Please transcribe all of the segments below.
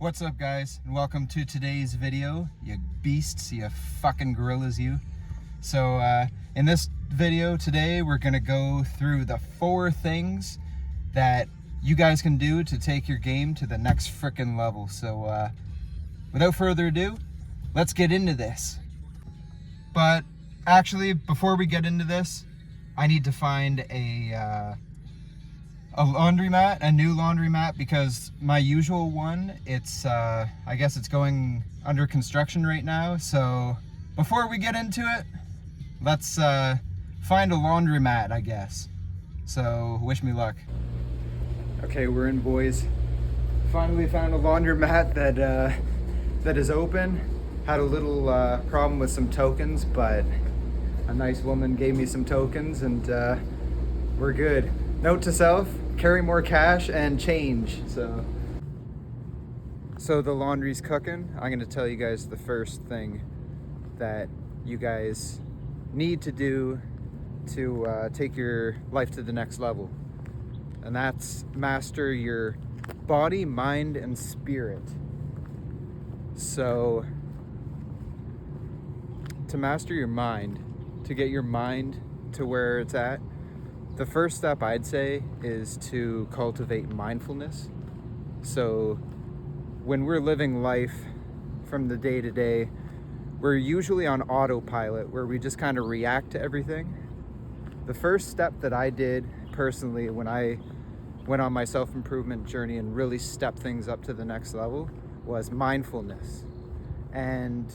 What's up, guys, and welcome to today's video, you beasts, you fucking gorillas, you. So in this video today, we're gonna go through the 4 things that you guys can do to take your game to the next frickin' level. So without further ado, let's get into this. But actually, before we get into this, I need to find a laundromat, a new laundromat, because my usual one, it's I guess it's going under construction right now. So before we get into it, let's find a laundromat, I guess. So wish me luck. Okay, we're in, boys. Finally found a laundromat that is open. Had a little problem with some tokens, but a nice woman gave me some tokens and we're good. Note to self, carry more cash and change. So the laundry's cooking. I'm gonna tell you guys the first thing that you guys need to do to take your life to the next level. And that's master your body, mind, and spirit. So to master your mind, to get your mind to where it's at, the first step I'd say is to cultivate mindfulness. So when we're living life from the day to day, we're usually on autopilot where we just kind of react to everything. The first step that I did personally when I went on my self-improvement journey and really stepped things up to the next level was mindfulness. And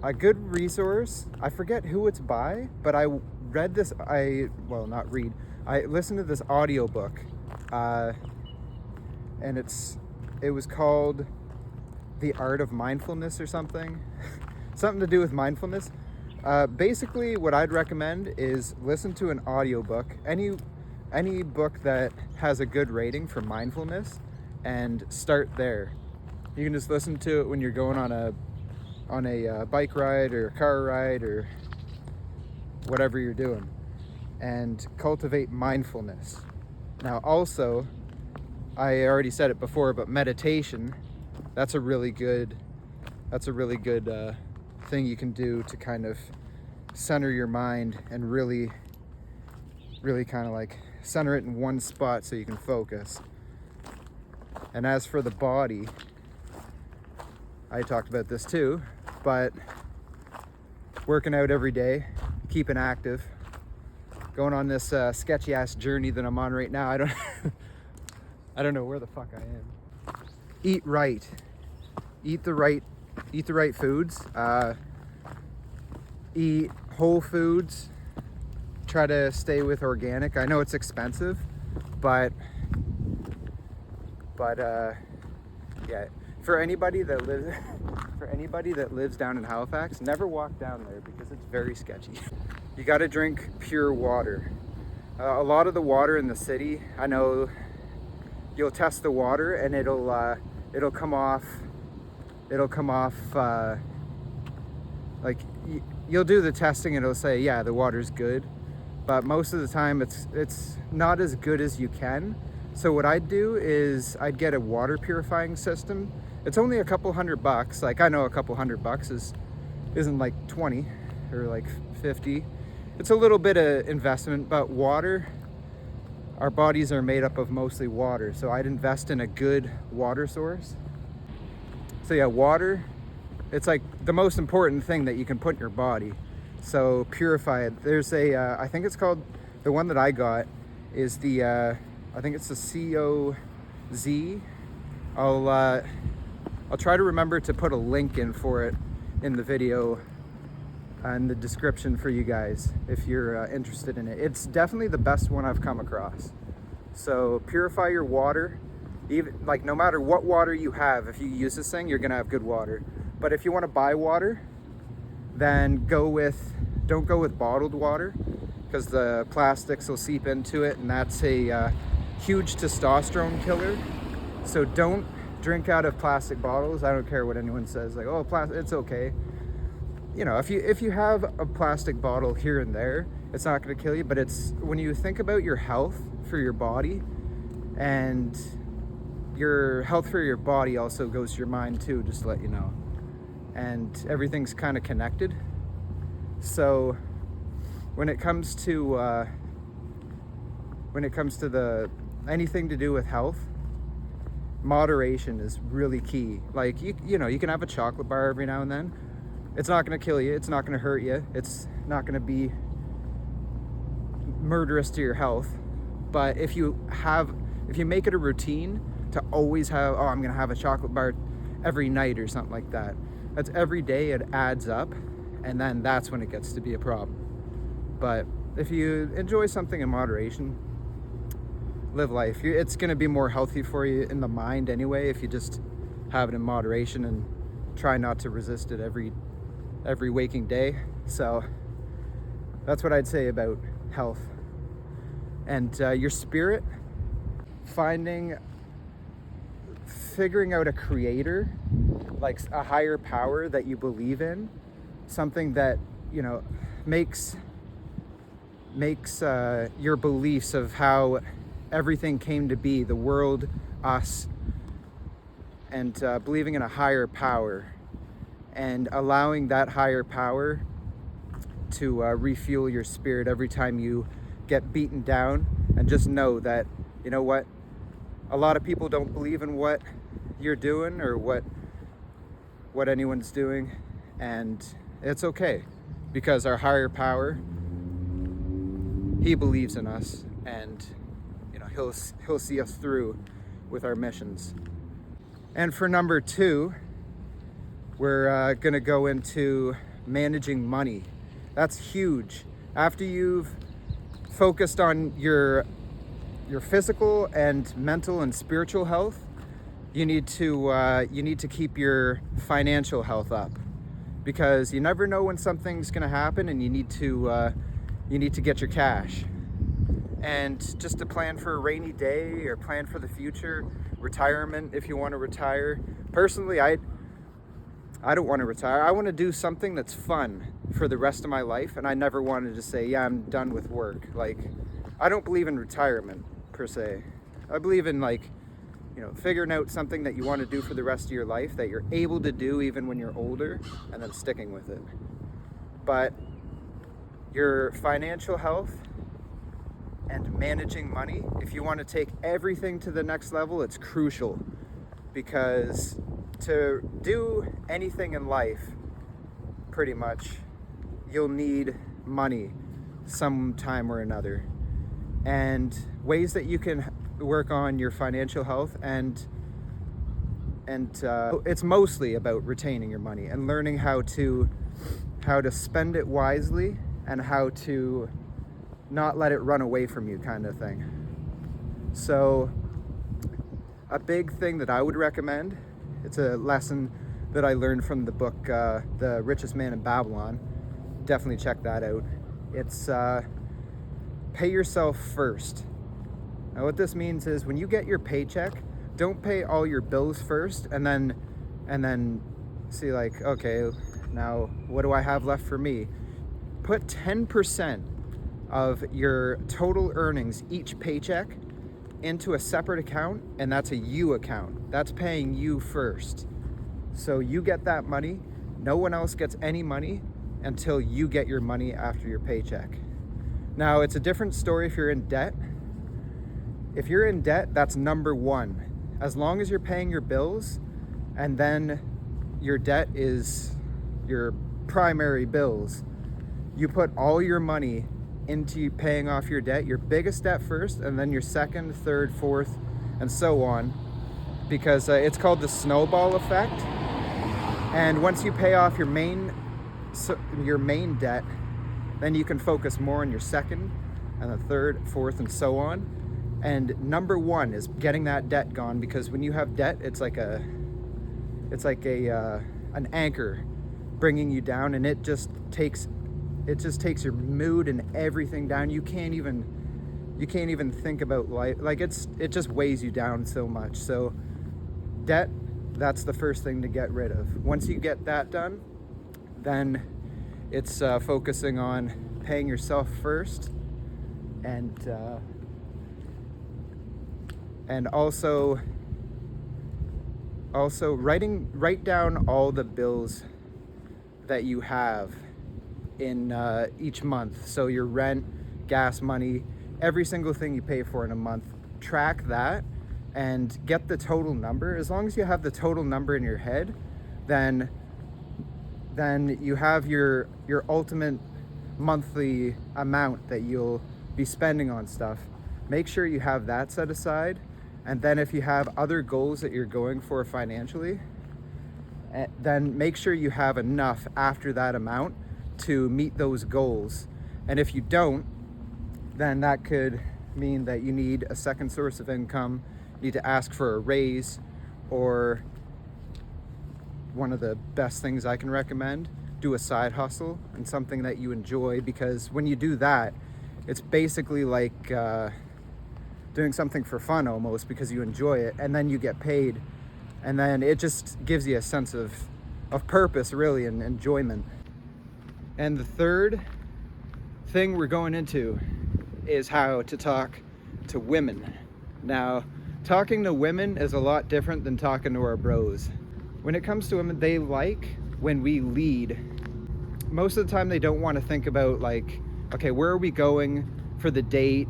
a good resource, I forget who it's by, but I read this, I listened to this audiobook, and it was called The Art of Mindfulness or something. Something to do with mindfulness. Basically what I'd recommend is listen to an audiobook, any book that has a good rating for mindfulness, and start there. You can just listen to it when you're going on a bike ride or a car ride or whatever you're doing, and cultivate mindfulness. Now also, I already said it before, but meditation, that's a really good thing you can do to kind of center your mind and really kind of like center it in one spot so you can focus. And as for the body, I talked about this too, but working out every day, keeping active, going on this sketchy ass journey that I'm on right now. I don't know where the fuck I am. Eat right. Eat the right foods. Eat whole foods. Try to stay with organic. I know it's expensive, but yeah. For anybody that lives down in Halifax, never walk down there because it's very sketchy. You got to drink pure water. A lot of the water in the city, I know you'll test the water and it'll come off like you'll do the testing and it'll say, yeah, the water's good, but most of the time it's not as good as you can. So what I'd do is I'd get a water purifying system. It's only a couple $100. Like, I know a couple $100 isn't like 20 or like 50. It's a little bit of investment, but water, our bodies are made up of mostly water. So I'd invest in a good water source. So yeah, water, it's like the most important thing that you can put in your body. So purify it. There's I think it's called, the one that I got is I think it's the COZ. I'll try to remember to put a link in for it in the video and the description for you guys if you're interested in it. It's definitely the best one I've come across. So purify your water. Even like no matter what water you have, if you use this thing, you're gonna have good water. But if you want to buy water, then don't go with bottled water, because the plastics will seep into it, and that's a huge testosterone killer. So don't drink out of plastic bottles. I don't care what anyone says, like, oh, it's okay. You know, if you have a plastic bottle here and there, it's not going to kill you. But it's when you think about your health for your body and your health for your body also goes to your mind too, just to let you know. And everything's kind of connected. So when it comes to anything to do with health, moderation is really key. Like you know, you can have a chocolate bar every now and then. It's not going to kill you. It's not going to hurt you. It's not going to be murderous to your health. But if you make it a routine to always have, oh, I'm going to have a chocolate bar every night or something like that. That's every day, it adds up, and then that's when it gets to be a problem. But if you enjoy something in moderation, live life. It's going to be more healthy for you in the mind anyway if you just have it in moderation and try not to resist it every waking day. So that's what I'd say about health. And your spirit, figuring out a creator, like a higher power that you believe in, something that, you know, makes your beliefs of how everything came to be, the world, us, and believing in a higher power and allowing that higher power to refuel your spirit every time you get beaten down. And just know that, you know what, a lot of people don't believe in what you're doing or what anyone's doing, and it's okay, because our higher power, he believes in us, and you know, he'll see us through with our missions. And for number 2, we're gonna go into managing money. That's huge. After you've focused on your physical and mental and spiritual health, you need to keep your financial health up, because you never know when something's gonna happen, and you need to get your cash. And just to plan for a rainy day or plan for the future, retirement if you want to retire. Personally, I don't want to retire. I want to do something that's fun for the rest of my life, and I never wanted to say, yeah, I'm done with work. Like, I don't believe in retirement per se. I believe in, like, you know, figuring out something that you want to do for the rest of your life that you're able to do even when you're older, and then sticking with it. But your financial health and managing money, if you want to take everything to the next level, it's crucial, because to do anything in life, pretty much, you'll need money sometime or another. And ways that you can work on your financial health, and it's mostly about retaining your money and learning how to spend it wisely and how to not let it run away from you, kind of thing. So a big thing that I would recommend, it's a lesson that I learned from the book The Richest Man in Babylon. Definitely check that out. It's pay yourself first. Now what this means is, when you get your paycheck, don't pay all your bills first and then see, like, okay, now what do I have left for me? Put 10% of your total earnings each paycheck into a separate account, and that's a you account. That's paying you first. So you get that money. No one else gets any money until you get your money after your paycheck. Now, it's a different story if you're in debt. If you're in debt, that's number 1. As long as you're paying your bills, and then your debt is your primary bills, you put all your money into paying off your debt, your biggest debt first, and then your second, third, fourth, and so on, because it's called the snowball effect. And once you pay off your main debt, then you can focus more on your second and the third, fourth, and so on. And number 1 is getting that debt gone, because when you have debt, it's like an anchor bringing you down, and it just takes your mood and everything down. You can't even think about life. Like, it just weighs you down so much. So debt, that's the first thing to get rid of. Once you get that done, then it's focusing on paying yourself first, and also Also, write down all the bills that you have in each month. So your rent, gas money, every single thing you pay for in a month. Track that and get the total number. As long as you have the total number in your head, then you have your ultimate monthly amount that you'll be spending on stuff. Make sure you have that set aside, and then if you have other goals that you're going for financially, then make sure you have enough after that amount to meet those goals. And if you don't, then that could mean that you need a second source of income, you need to ask for a raise, or one of the best things I can recommend, do a side hustle and something that you enjoy, because when you do that, it's basically like doing something for fun almost, because you enjoy it and then you get paid, and then it just gives you a sense of purpose really, and enjoyment. And the third thing we're going into is how to talk to women. Now, talking to women is a lot different than talking to our bros. When it comes to women, they like when we lead. Most of the time they don't want to think about like, okay, where are we going for the date?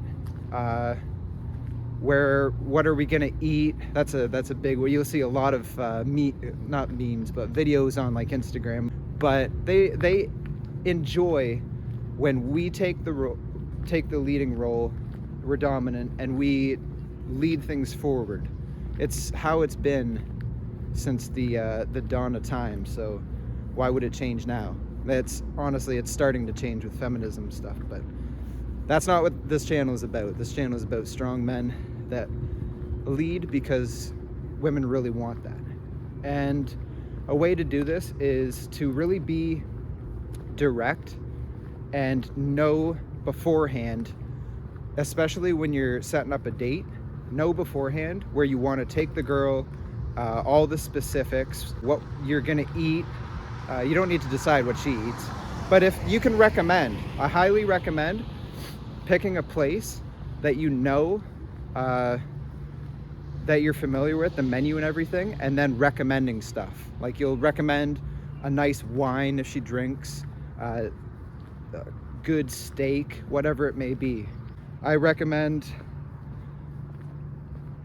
What are we gonna eat? That's a big one. You'll see a lot of not memes, but videos on like Instagram. But they enjoy when we take the leading role, we're dominant, and we lead things forward. It's how it's been since the dawn of time, so why would it change now? It's starting to change with feminism stuff, but that's not what this channel is about. This channel is about strong men that lead because women really want that. And a way to do this is to really be direct and know beforehand, especially when you're setting up a date, know beforehand where you want to take the girl, all the specifics, what you're gonna eat. You don't need to decide what she eats, but if you can recommend, I highly recommend picking a place that you know, that you're familiar with, the menu and everything, and then recommending stuff. Like you'll recommend a nice wine if she drinks, good steak, whatever it may be. I recommend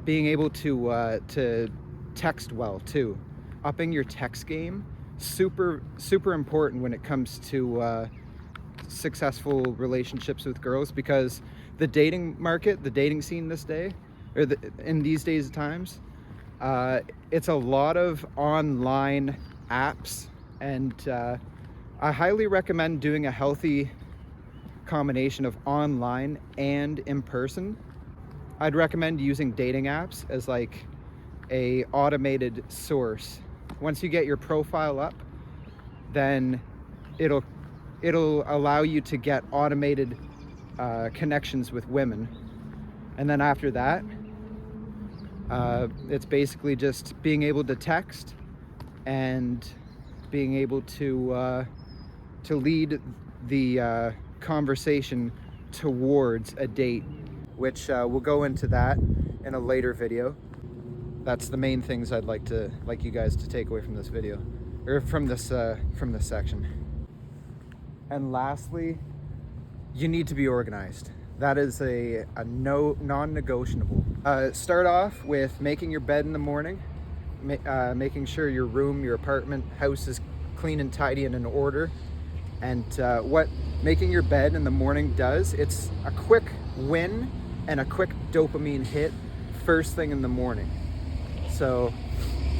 being able to text well too. Upping your text game, super important when it comes to successful relationships with girls, because the dating market, the dating scene this day, or in these days of times, it's a lot of online apps, and I highly recommend doing a healthy combination of online and in person. I'd recommend using dating apps as like a automated source. Once you get your profile up, then it'll allow you to get automated connections with women, and then after that, it's basically just being able to text and being able to lead the conversation towards a date, which we'll go into that in a later video. That's the main things I'd like you guys to take away from this video, or from this section. And lastly, you need to be organized. That is a non-negotiable. Start off with making your bed in the morning, making sure your room, your apartment, house is clean and tidy and in order. And what making your bed in the morning does, it's a quick win and a quick dopamine hit first thing in the morning. So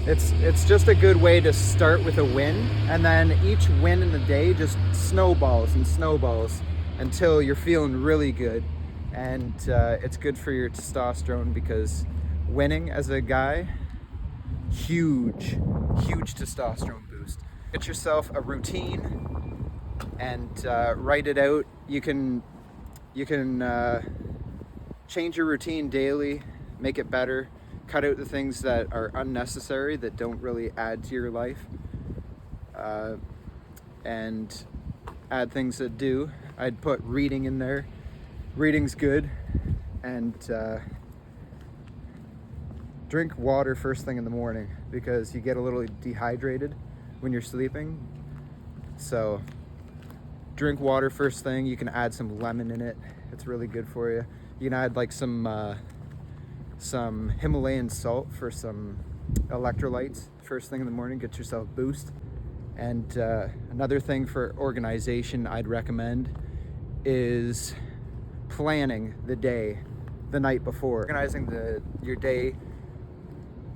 it's just a good way to start with a win, and then each win in the day just snowballs and snowballs until you're feeling really good. And it's good for your testosterone, because winning as a guy, huge testosterone boost. Get yourself a routine and write it out. You can change your routine daily, make it better, cut out the things that are unnecessary, that don't really add to your life, and add things that do. I'd put reading in there. Reading's good, and drink water first thing in the morning because you get a little dehydrated when you're sleeping. So drink water first thing. You can add some lemon in it. It's really good for you. You can add like some Himalayan salt for some electrolytes first thing in the morning. Get yourself a boost. And another thing for organization I'd recommend is planning the day the night before. Organizing your day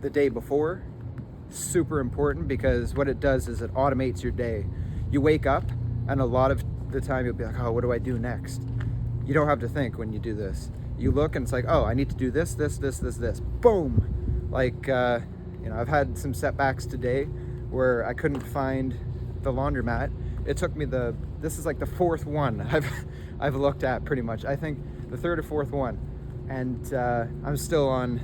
the day before, super important, because what it does is it automates your day. You wake up and a lot of the time you'll be like, oh, what do I do next? You don't have to think when you do this. You look and it's like, oh, I need to do this. Boom. Like, I've had some setbacks today where I couldn't find the laundromat. It took me this is like the fourth one I've looked at pretty much. I think the third or fourth one. And I'm still on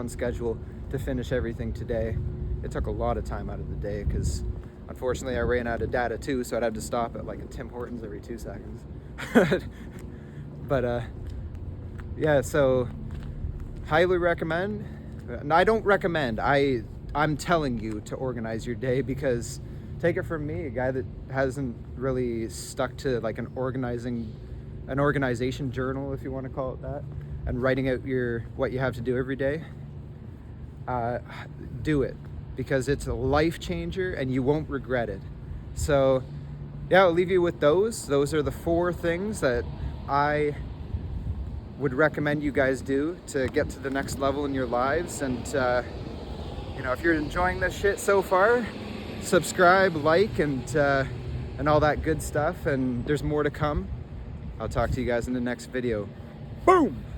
schedule to finish everything today. It took a lot of time out of the day because unfortunately I ran out of data too, so I'd have to stop at like a Tim Hortons every 2 seconds. But yeah, so highly recommend. And I don't recommend, I'm telling you to organize your day, because take it from me, a guy that hasn't really stuck to like an organization journal, if you want to call it that, and writing out what you have to do every day. Do it, because it's a life changer and you won't regret it. So yeah, I'll leave you with those. Those are the 4 things that I would recommend you guys do to get to the next level in your lives. And if you're enjoying this shit so far, subscribe, like, and all that good stuff. And there's more to come. I'll talk to you guys in the next video. Boom!